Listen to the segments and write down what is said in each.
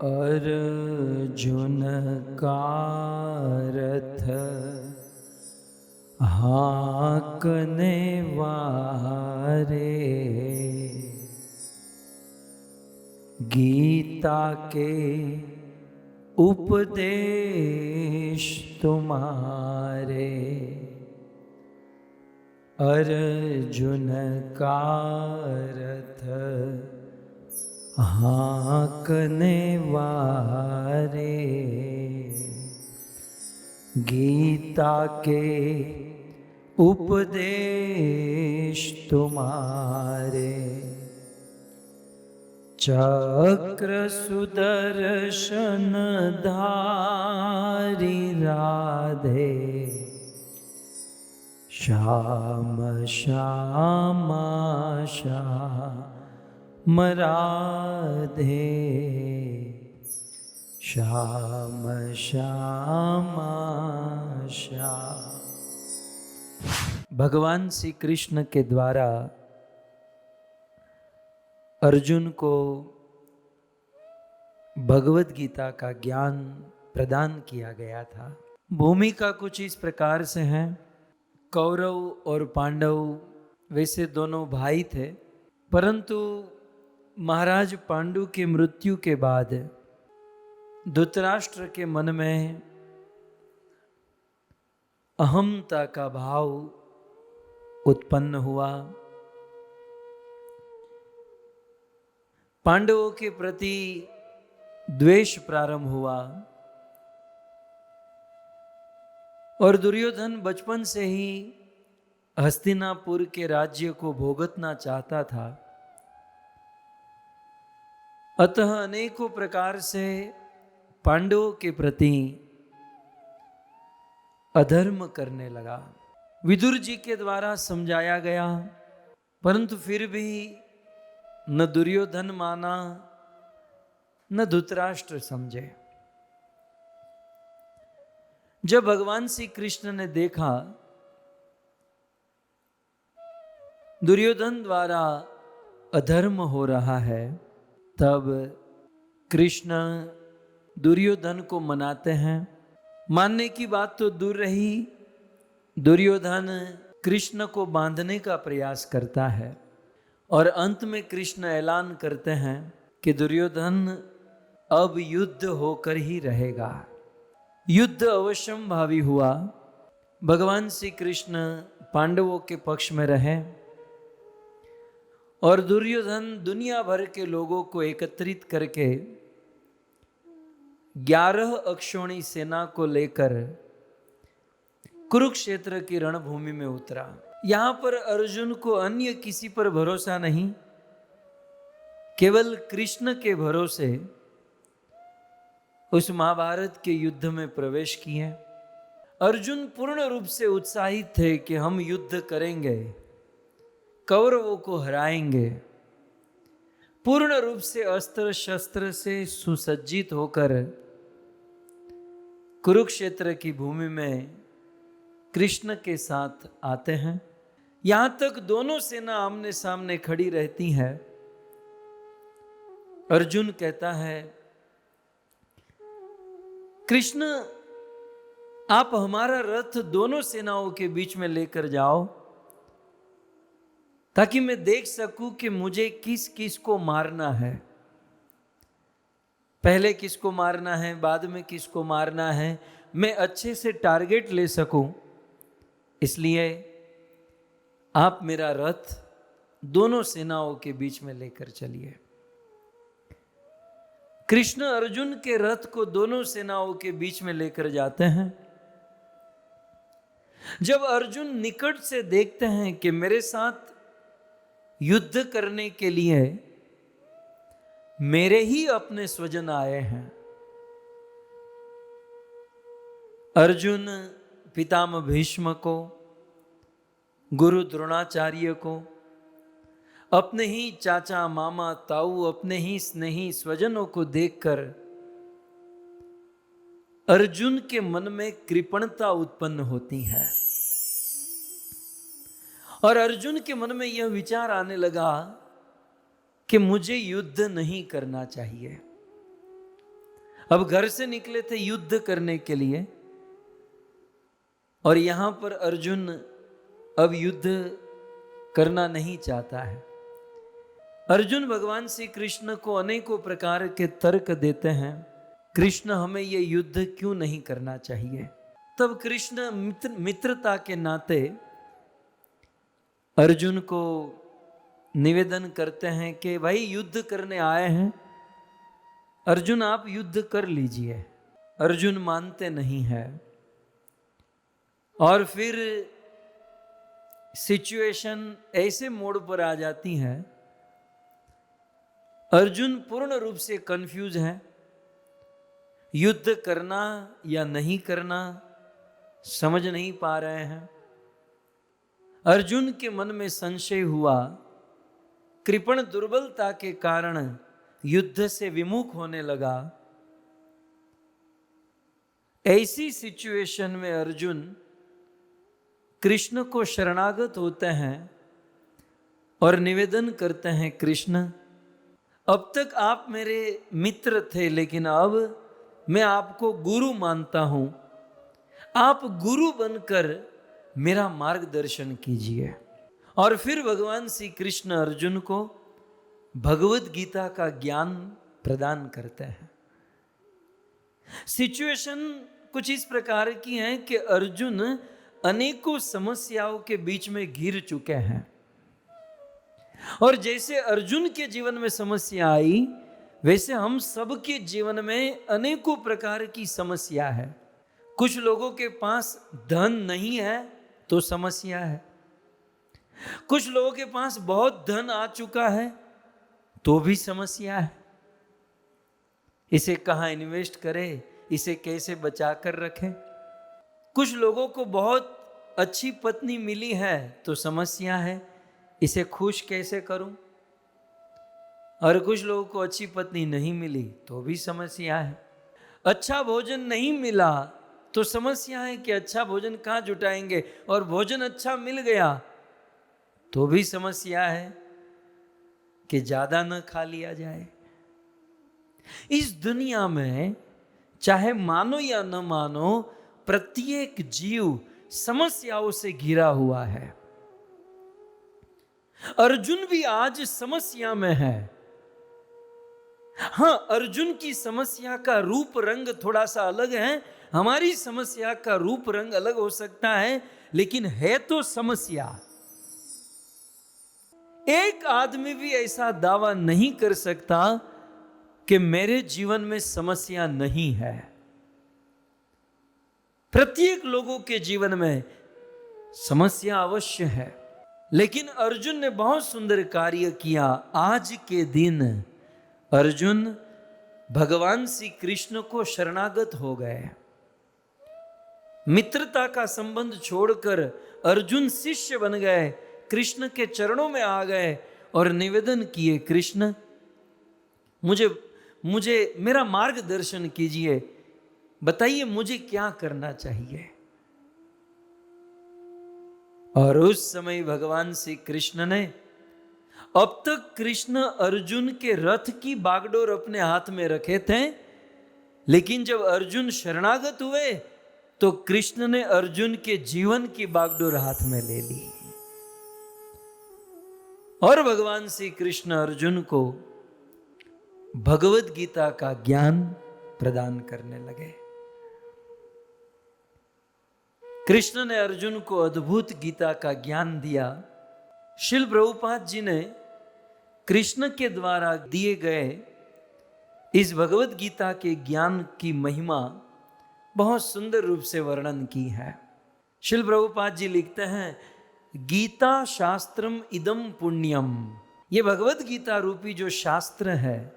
अर्जुन का रथ हाँकने वारे, गीता के उपदेश तुम्हारे। अर्जुन का रथ हाँकने वारे, गीता के उपदेश तुम्हारे। चक्र सुदर्शन धारी राधे, श्याम श्यामा श्याम राधे, श्याम श्यामा श्याम। भगवान श्री कृष्ण के द्वारा अर्जुन को भगवत गीता का ज्ञान प्रदान किया गया था। भूमिका कुछ इस प्रकार से है। कौरव और पांडव वैसे दोनों भाई थे, परंतु महाराज पांडु के मृत्यु के बाद धृतराष्ट्र के मन में अहमता का भाव उत्पन्न हुआ। पांडवों के प्रति द्वेष प्रारंभ हुआ और दुर्योधन बचपन से ही हस्तिनापुर के राज्य को भोगतना चाहता था। अतः अनेकों प्रकार से पांडवों के प्रति अधर्म करने लगा। विदुर जी के द्वारा समझाया गया, परंतु फिर भी न दुर्योधन माना न धृतराष्ट्र समझे। जब भगवान श्री कृष्ण ने देखा दुर्योधन द्वारा अधर्म हो रहा है, तब कृष्ण दुर्योधन को मनाते हैं। मानने की बात तो दूर रही, दुर्योधन कृष्ण को बांधने का प्रयास करता है और अंत में कृष्ण ऐलान करते हैं कि दुर्योधन अब युद्ध होकर ही रहेगा। युद्ध अवश्यम भावी हुआ। भगवान श्री कृष्ण पांडवों के पक्ष में रहे और दुर्योधन दुनिया भर के लोगों को एकत्रित करके 11 अक्षौणी सेना को लेकर कुरुक्षेत्र की रणभूमि में उतरा। यहां पर अर्जुन को अन्य किसी पर भरोसा नहीं, केवल कृष्ण के भरोसे उस महाभारत के युद्ध में प्रवेश किए। अर्जुन पूर्ण रूप से उत्साहित थे कि हम युद्ध करेंगे, कौरवों को हराएंगे। पूर्ण रूप से अस्त्र शस्त्र से सुसज्जित होकर कुरुक्षेत्र की भूमि में कृष्ण के साथ आते हैं। यहां तक दोनों सेना आमने सामने खड़ी रहती है। अर्जुन कहता है, कृष्ण आप हमारा रथ दोनों सेनाओं के बीच में लेकर जाओ, ताकि मैं देख सकूं कि मुझे किस किस को मारना है। पहले किसको मारना है, बाद में किसको मारना है, मैं अच्छे से टारगेट ले सकूं। इसलिए आप मेरा रथ दोनों सेनाओं के बीच में लेकर चलिए। कृष्ण अर्जुन के रथ को दोनों सेनाओं के बीच में लेकर जाते हैं। जब अर्जुन निकट से देखते हैं कि मेरे साथ युद्ध करने के लिए मेरे ही अपने स्वजन आए हैं, अर्जुन पितामह भीष्म को, गुरु द्रोणाचार्य को, अपने ही चाचा मामा ताऊ, अपने ही स्नेही स्वजनों को देखकर अर्जुन के मन में कृपणता उत्पन्न होती है और अर्जुन के मन में यह विचार आने लगा कि मुझे युद्ध नहीं करना चाहिए। अब घर से निकले थे युद्ध करने के लिए, और यहां पर अर्जुन अब युद्ध करना नहीं चाहता है। अर्जुन भगवान श्री कृष्ण को अनेकों प्रकार के तर्क देते हैं, कृष्ण हमें ये युद्ध क्यों नहीं करना चाहिए। तब कृष्ण मित्रता के नाते अर्जुन को निवेदन करते हैं कि भाई युद्ध करने आए हैं, अर्जुन आप युद्ध कर लीजिए। अर्जुन मानते नहीं है, और फिर सिचुएशन ऐसे मोड़ पर आ जाती है, अर्जुन पूर्ण रूप से कंफ्यूज है, युद्ध करना या नहीं करना समझ नहीं पा रहे हैं। अर्जुन के मन में संशय हुआ, कृपण दुर्बलता के कारण युद्ध से विमुख होने लगा। ऐसी सिचुएशन में अर्जुन कृष्ण को शरणागत होते हैं और निवेदन करते हैं, कृष्ण अब तक आप मेरे मित्र थे, लेकिन अब मैं आपको गुरु मानता हूं, आप गुरु बनकर मेरा मार्गदर्शन कीजिए। और फिर भगवान श्री कृष्ण अर्जुन को भगवत गीता का ज्ञान प्रदान करते हैं। सिचुएशन कुछ इस प्रकार की है कि अर्जुन अनेकों समस्याओं के बीच में घिर चुके हैं, और जैसे अर्जुन के जीवन में समस्या आई, वैसे हम सबके जीवन में अनेकों प्रकार की समस्या है। कुछ लोगों के पास धन नहीं है तो समस्या है, कुछ लोगों के पास बहुत धन आ चुका है तो भी समस्या है। इसे कहाँ इन्वेस्ट करें, इसे कैसे बचा कर रखें। कुछ लोगों को बहुत अच्छी पत्नी मिली है तो समस्या है, इसे खुश कैसे करूं। और कुछ लोगों को अच्छी पत्नी नहीं मिली तो भी समस्या है। अच्छा भोजन नहीं मिला तो समस्या है कि अच्छा भोजन कहाँ जुटाएंगे, और भोजन अच्छा मिल गया तो भी समस्या है कि ज्यादा न खा लिया जाए। इस दुनिया में चाहे मानो या न मानो, प्रत्येक जीव समस्याओं से घिरा हुआ है। अर्जुन भी आज समस्या में है। हां, अर्जुन की समस्या का रूप रंग थोड़ा सा अलग है, हमारी समस्या का रूप रंग अलग हो सकता है, लेकिन है तो समस्या। एक आदमी भी ऐसा दावा नहीं कर सकता कि मेरे जीवन में समस्या नहीं है। प्रत्येक लोगों के जीवन में समस्या अवश्य है, लेकिन अर्जुन ने बहुत सुंदर कार्य किया। आज के दिन अर्जुन भगवान श्री कृष्ण को शरणागत हो गए। मित्रता का संबंध छोड़कर अर्जुन शिष्य बन गए, कृष्ण के चरणों में आ गए और निवेदन किए, कृष्ण मुझे मेरा मार्गदर्शन कीजिए, बताइए मुझे क्या करना चाहिए। और उस समय भगवान श्री कृष्ण ने, अब तक कृष्ण अर्जुन के रथ की बागडोर अपने हाथ में रखे थे, लेकिन जब अर्जुन शरणागत हुए तो कृष्ण ने अर्जुन के जीवन की बागडोर हाथ में ले ली, और भगवान श्री कृष्ण अर्जुन को भगवत गीता का ज्ञान प्रदान करने लगे। कृष्ण ने अर्जुन को अद्भुत गीता का ज्ञान दिया। श्रील प्रभुपाद जी ने कृष्ण के द्वारा दिए गए इस भगवत गीता के ज्ञान की महिमा बहुत सुंदर रूप से वर्णन की है। श्रील प्रभुपाद जी लिखते हैं, गीता शास्त्रम इदम पुण्यम। ये भगवत गीता रूपी जो शास्त्र है,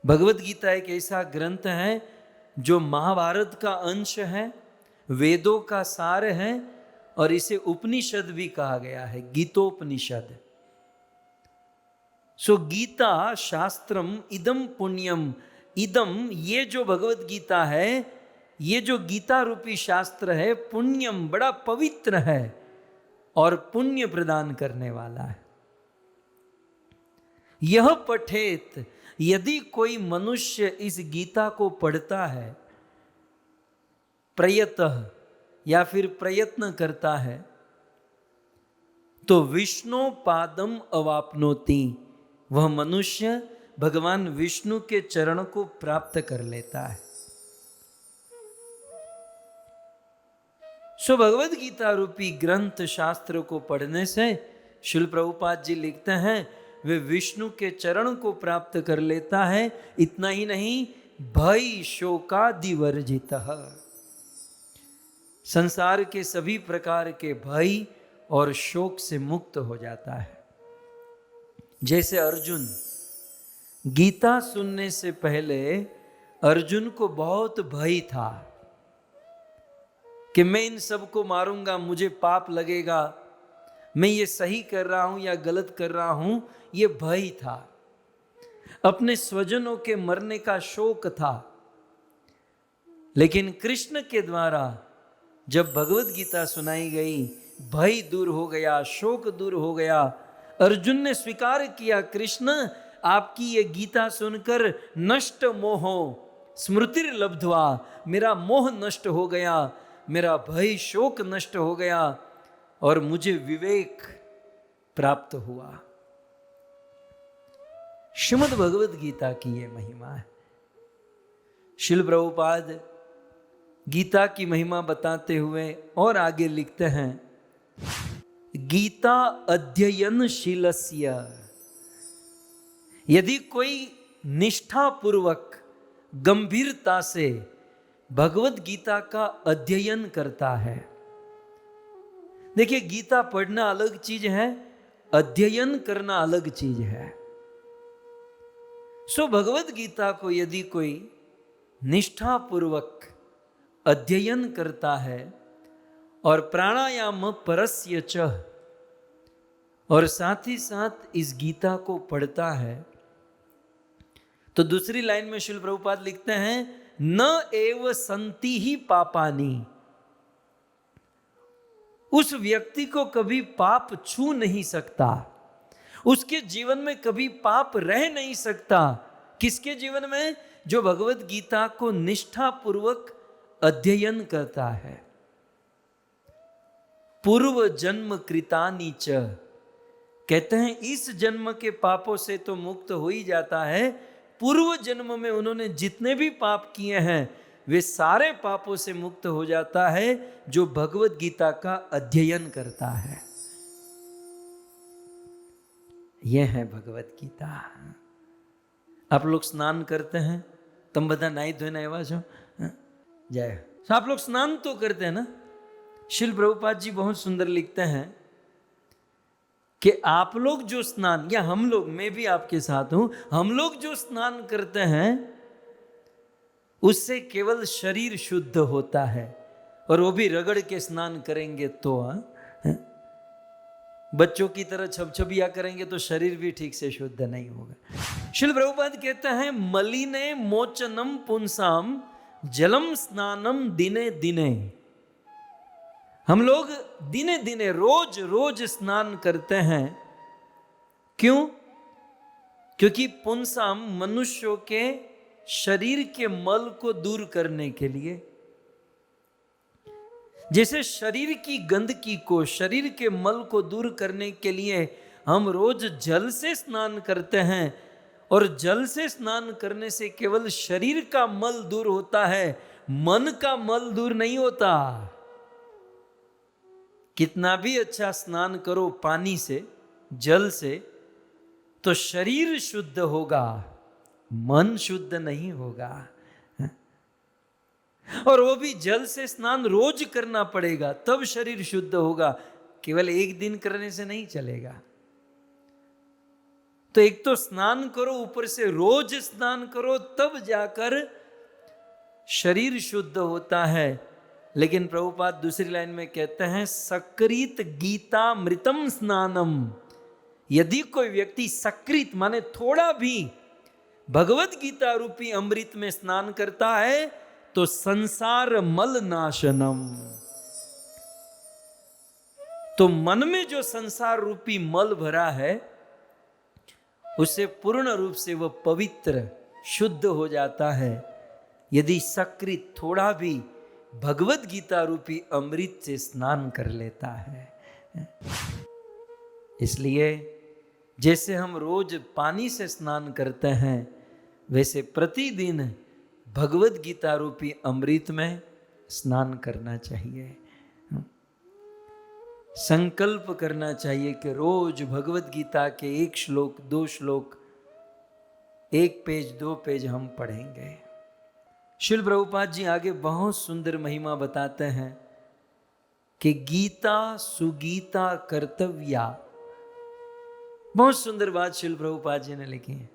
भगवत गीता एक ऐसा ग्रंथ है जो महाभारत का अंश है, वेदों का सार है, और इसे उपनिषद भी कहा गया है, गीतोपनिषद। सो गीता शास्त्रम इदम पुण्यम। इदम, ये जो भगवत गीता है, ये जो गीता रूपी शास्त्र है, पुण्यम, बड़ा पवित्र है और पुण्य प्रदान करने वाला है। यह पठेत, यदि कोई मनुष्य इस गीता को पढ़ता है प्रयतः या फिर प्रयत्न करता है तो विष्णु पादम अवापनोति, वह मनुष्य भगवान विष्णु के चरण को प्राप्त कर लेता है। सो भगवद गीता रूपी ग्रंथ शास्त्र को पढ़ने से श्रील प्रभुपाद जी लिखते हैं वे विष्णु के चरण को प्राप्त कर लेता है। इतना ही नहीं, भय शोकादि वर्जितः, संसार के सभी प्रकार के भय और शोक से मुक्त हो जाता है। जैसे अर्जुन, गीता सुनने से पहले अर्जुन को बहुत भय था कि मैं इन सबको मारूंगा, मुझे पाप लगेगा, मैं ये सही कर रहा हूं या गलत कर रहा हूं, ये भय था। अपने स्वजनों के मरने का शोक था। लेकिन कृष्ण के द्वारा जब भगवत गीता सुनाई गई, भय दूर हो गया, शोक दूर हो गया। अर्जुन ने स्वीकार किया, कृष्ण आपकी ये गीता सुनकर नष्ट मोहो स्मृतिर लब्ध्वा, मेरा मोह नष्ट हो गया, मेरा भय शोक नष्ट हो गया और मुझे विवेक प्राप्त हुआ। श्रीमद् भगवद गीता की ये महिमा है। श्रील प्रभुपाद गीता की महिमा बताते हुए और आगे लिखते हैं, गीता अध्ययनशीलस्य, यदि कोई निष्ठा पूर्वक गंभीरता से भगवत गीता का अध्ययन करता है। देखिए, गीता पढ़ना अलग चीज है, अध्ययन करना अलग चीज है। सो भगवत गीता को यदि कोई निष्ठा पूर्वक अध्ययन करता है और प्राणायाम परस्य च, और साथ ही साथ इस गीता को पढ़ता है, तो दूसरी लाइन में श्रील प्रभुपाद लिखते हैं, न एव संति ही पापानी, उस व्यक्ति को कभी पाप छू नहीं सकता, उसके जीवन में कभी पाप रह नहीं सकता। किसके जीवन में? जो भगवत गीता को निष्ठा पूर्वक अध्ययन करता है। पूर्व जन्म कृतानि च, कहते हैं इस जन्म के पापों से तो मुक्त हो ही जाता है, पूर्व जन्म में उन्होंने जितने भी पाप किए हैं वे सारे पापों से मुक्त हो जाता है जो भगवत गीता का अध्ययन करता है। यह है भगवत गीता। आप लोग स्नान करते हैं, तुम बता नाई धोने आवा छो जय, तो आप लोग स्नान तो करते हैं ना। श्रील प्रभुपाद जी बहुत सुंदर लिखते हैं कि आप लोग जो स्नान, या हम लोग, मैं भी आपके साथ हूं, हम लोग जो स्नान करते हैं उससे केवल शरीर शुद्ध होता है, और वो भी रगड़ के स्नान करेंगे तो। बच्चों की तरह छबछबिया करेंगे तो शरीर भी ठीक से शुद्ध नहीं होगा। श्रील प्रभुपाद कहते हैं, मलिने मोचनम पुंसाम जलम स्नानम दिने दिने। हम लोग दिने दिने रोज रोज स्नान करते हैं। क्यों? क्योंकि पुंसाम मनुष्यों के शरीर के मल को दूर करने के लिए। जैसे शरीर की गंदगी को, शरीर के मल को दूर करने के लिए हम रोज जल से स्नान करते हैं, और जल से स्नान करने से केवल शरीर का मल दूर होता है, मन का मल दूर नहीं होता। कितना भी अच्छा स्नान करो पानी से, जल से, तो शरीर शुद्ध होगा, मन शुद्ध नहीं होगा। और वो भी जल से स्नान रोज करना पड़ेगा, तब शरीर शुद्ध होगा, केवल एक दिन करने से नहीं चलेगा। तो एक तो स्नान करो, ऊपर से रोज स्नान करो, तब जाकर शरीर शुद्ध होता है। लेकिन प्रभुपाद दूसरी लाइन में कहते हैं, सकृत गीता मृतम स्नानम, यदि कोई व्यक्ति सकृत माने थोड़ा भी भगवत गीता रूपी अमृत में स्नान करता है तो संसार मल नाशनम, तो मन में जो संसार रूपी मल भरा है उससे पूर्ण रूप से वह पवित्र शुद्ध हो जाता है यदि सकृत थोड़ा भी भगवत गीता रूपी अमृत से स्नान कर लेता है। इसलिए जैसे हम रोज पानी से स्नान करते हैं, वैसे प्रतिदिन भगवत गीता रूपी अमृत में स्नान करना चाहिए। संकल्प करना चाहिए कि रोज भगवत गीता के 1 श्लोक 2 श्लोक 1 पेज 2 पेज हम पढ़ेंगे। श्रील प्रभुपाद जी आगे बहुत सुंदर महिमा बताते हैं कि गीता सुगीता कर्तव्या। बहुत सुंदर बात श्रील प्रभुपाद जी ने लिखी है।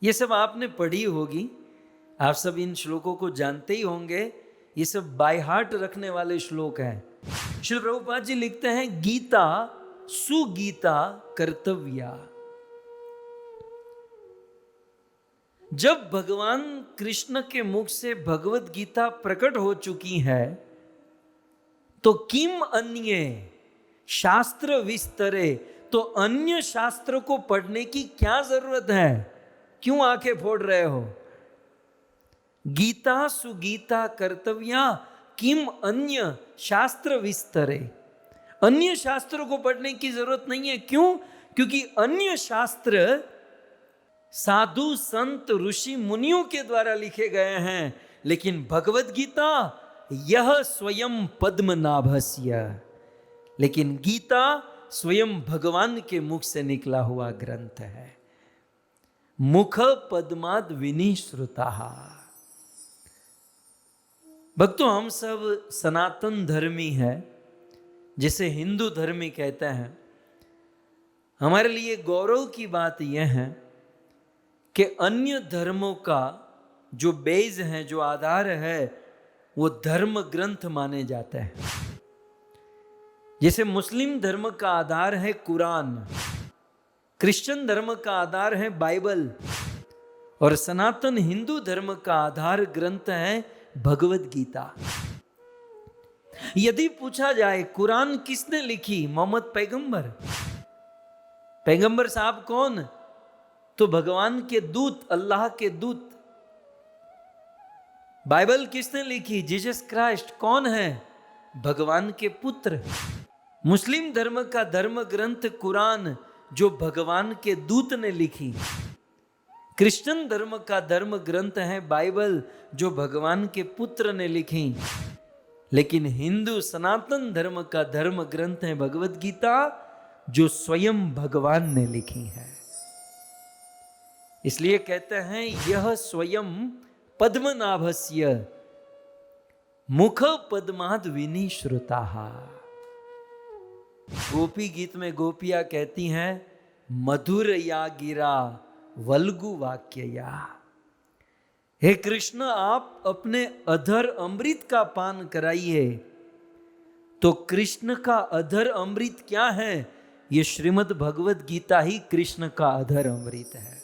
ये सब आपने पढ़ी होगी, आप सब इन श्लोकों को जानते ही होंगे। ये सब बाय हार्ट रखने वाले श्लोक हैं। श्रील प्रभुपाद जी लिखते हैं गीता सुगीता कर्तव्या। जब भगवान कृष्ण के मुख से भगवत गीता प्रकट हो चुकी है तो किम अन्य शास्त्र विस्तरे, तो अन्य शास्त्र को पढ़ने की क्या जरूरत है? क्यों आंखें फोड़ रहे हो? गीता सुगीता कर्तव्या किम अन्य शास्त्र विस्तरे। अन्य शास्त्रों को पढ़ने की जरूरत नहीं है। क्यों? क्योंकि अन्य शास्त्र साधु संत ऋषि मुनियों के द्वारा लिखे गए हैं, लेकिन भगवत गीता यह स्वयं पद्मनाभस्य, लेकिन गीता स्वयं भगवान के मुख से निकला हुआ ग्रंथ है। मुख पद्माद विनिश्रुता। भक्तों, हम सब सनातन धर्मी हैं, जिसे हिंदू धर्मी कहते हैं। हमारे लिए गौरव की बात यह है कि अन्य धर्मों का जो बेस है, जो आधार है, वो धर्म ग्रंथ माने जाते हैं। जैसे मुस्लिम धर्म का आधार है कुरान, क्रिश्चियन धर्म का आधार है बाइबल, और सनातन हिंदू धर्म का आधार ग्रंथ है भगवत गीता। यदि पूछा जाए कुरान किसने लिखी? मोहम्मद पैगंबर। पैगंबर साहब कौन? तो भगवान के दूत, अल्लाह के दूत। बाइबल किसने लिखी? Jesus Christ. कौन है? भगवान के पुत्र। मुस्लिम धर्म का धर्म ग्रंथ कुरान, जो भगवान के दूत ने लिखी। क्रिश्चियन धर्म का धर्म ग्रंथ है बाइबल, जो भगवान के पुत्र ने लिखी। लेकिन हिंदू सनातन धर्म का धर्म ग्रंथ है भगवत गीता, जो स्वयं भगवान ने लिखी है। इसलिए कहते हैं यह स्वयं पद्मनाभस्य मुख पद्माद विनिश्रुता। गोपी गीत में गोपियां कहती हैं मधुर या गिरा वल्गु वाक्य या। हे कृष्ण, आप अपने अधर अमृत का पान कराइए। तो कृष्ण का अधर अमृत क्या है? ये श्रीमद् भगवत गीता ही कृष्ण का अधर अमृत है।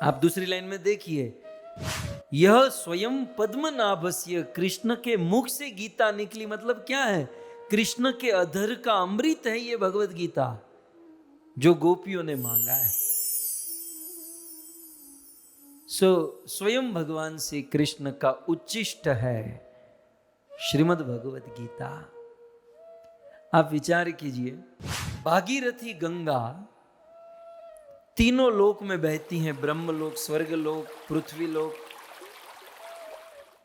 आप दूसरी लाइन में देखिए, यह स्वयं पद्मनाभस्य, कृष्ण के मुख से गीता निकली। मतलब क्या है? कृष्ण के अधर का अमृत है ये भगवत गीता, जो गोपियों ने मांगा है। स्वयं भगवान श्री कृष्ण का उच्चिष्ट है श्रीमद् भगवत गीता। आप विचार कीजिए, भागीरथी गंगा तीनों लोक में बहती हैं, ब्रह्मलोक, स्वर्गलोक, पृथ्वीलोक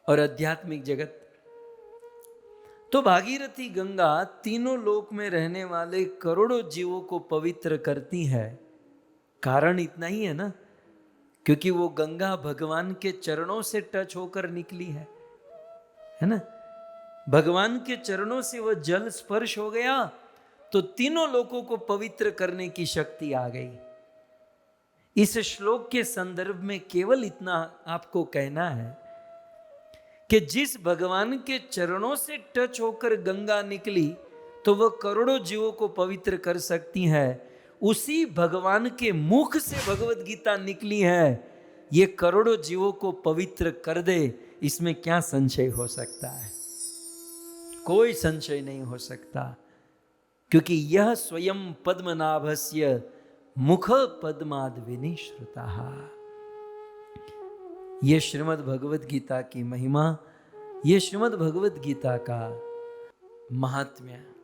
और आध्यात्मिक जगत। तो भागीरथी गंगा तीनों लोक में रहने वाले करोड़ों जीवों को पवित्र करती है। कारण इतना ही है ना, क्योंकि वो गंगा भगवान के चरणों से टच होकर निकली है ना। भगवान के चरणों से वह जल स्पर्श हो गया तो तीनों लोकों को पवित्र करने की शक्ति आ गई। इस श्लोक के संदर्भ में केवल इतना आपको कहना है कि जिस भगवान के चरणों से टच होकर गंगा निकली तो वह करोड़ों जीवों को पवित्र कर सकती है, उसी भगवान के मुख से भगवत गीता निकली है, ये करोड़ों जीवों को पवित्र कर दे। इसमें क्या संशय हो सकता है? कोई संशय नहीं हो सकता, क्योंकि यह स्वयं पद्मनाभस्य मुख पद्माद्विनी श्रुता। ये श्रीमद् भगवत गीता की महिमा, ये श्रीमद् भगवत गीता का महात्म्य।